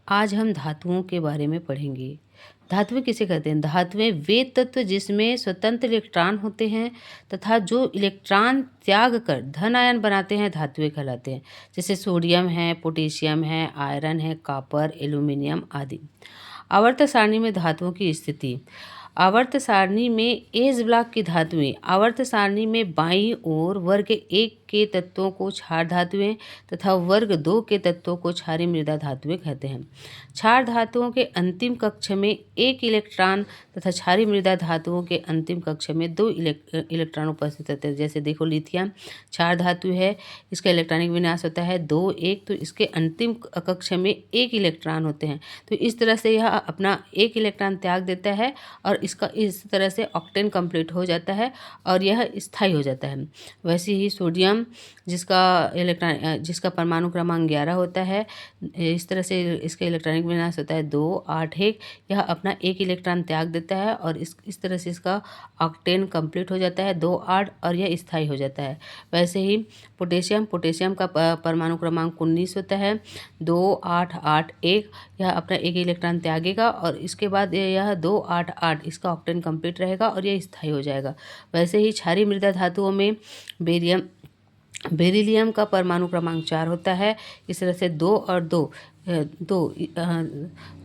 आज हम धातुओं के बारे में पढ़ेंगे। धातुएं किसे कहते हैं? धातुएं वे तत्व जिसमें स्वतंत्र इलेक्ट्रॉन होते हैं तथा जो इलेक्ट्रॉन त्याग कर धन आयन बनाते हैं धातुएं कहलाते हैं। जैसे सोडियम है, पोटेशियम है, आयरन है, कॉपर, एल्यूमिनियम आदि। आवर्त सारणी में धातुओं की स्थिति। आवर्त सारणी में एस ब्लॉक की धातुएं आवर्त सारणी में बाईं ओर वर्ग 1 के तत्वों को क्षार धातुएं तथा वर्ग 2 के तत्वों को क्षारीय मृदा धातुएं कहते हैं। क्षार धातुओं के अंतिम कक्ष में एक इलेक्ट्रॉन तथा क्षारीय मृदा धातुओं के अंतिम कक्ष में दो इलेक्ट्रॉन उपस्थित होते हैं। जैसे देखो, लिथियम क्षार धातु है, इसका इलेक्ट्रॉनिक विन्यास होता है 2 1, तो इसके अंतिम कक्ष में एक इलेक्ट्रॉन होते हैं। तो इस तरह से यह अपना एक इलेक्ट्रॉन त्याग देता है और इसका इस तरह से ऑक्टेन कंप्लीट हो जाता है और यह स्थायी हो जाता है। वैसे ही सोडियम जिसका परमाणु क्रमांक 11 होता है, इस तरह से इसका इलेक्ट्रॉनिक विन्यास होता है 2 8 1। यह अपना एक इलेक्ट्रॉन त्याग देता है और इस तरह से इसका ऑक्टेन कंप्लीट हो जाता है 2 8 और यह स्थायी हो जाता है। वैसे ही पोटेशियम का परमाणु क्रमांक 19 होता है 2 8 8 1। यह अपना एक इलेक्ट्रॉन त्यागेगा और इसके बाद यह 2 8 8 इसका ऑक्टेन कंप्लीट रहेगा और यह स्थायी हो जाएगा। वैसे ही क्षारीय मृदा धातुओं में बेरिलियम का परमाणु क्रमांक 4 होता है। इस तरह से 2 और 2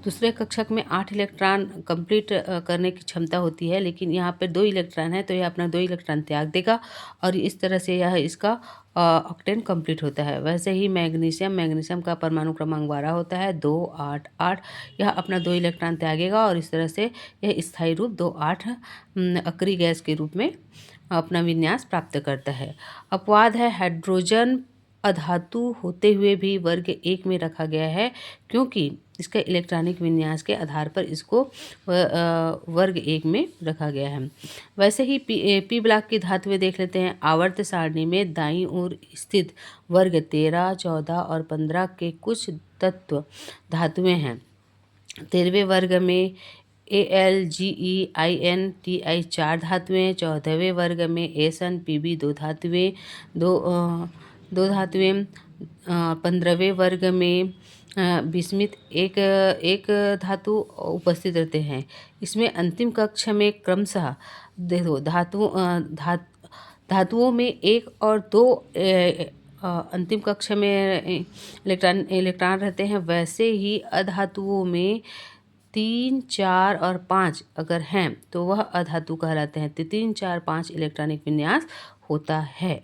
दूसरे कक्षक में 8 इलेक्ट्रॉन कंप्लीट करने की क्षमता होती है, लेकिन यहाँ पर 2 इलेक्ट्रॉन है तो यह अपना 2 इलेक्ट्रॉन त्याग देगा और इस तरह से यह इसका ऑक्टेन कंप्लीट होता है। वैसे ही मैग्नीशियम का परमाणु क्रमांक 12 होता है 2 8 8। यह अपना 2 इलेक्ट्रॉन त्यागेगा और इस तरह से यह स्थायी रूप 2 8 अक्रिय गैस के रूप में अपना विन्यास प्राप्त करता है। अपवाद है, हाइड्रोजन अधातु होते हुए भी वर्ग 1 में रखा गया है क्योंकि इसका इलेक्ट्रॉनिक विन्यास के आधार पर इसको वर्ग 1 में रखा गया है। वैसे ही पी ब्लॉक की धातुएं देख लेते हैं। आवर्त सारणी में दाईं ओर स्थित वर्ग 13 14 और 15 के कुछ तत्व धातुएं हैं। 13वें वर्ग में AlGeInTi 4 धातुएं, 14वें वर्ग में SnPb 2 धातुएं, 15वें वर्ग में बिस्मिथ एक धातु उपस्थित रहते हैं। इसमें अंतिम कक्ष में क्रमशः देखो धातुओं में 1 और 2 अंतिम कक्ष में इलेक्ट्रॉन रहते हैं। वैसे ही अधातुओं में 3 4 और 5 अगर हैं तो वह अधातु कहलाते हैं। तो 3 4 5 इलेक्ट्रॉनिक विन्यास होता है।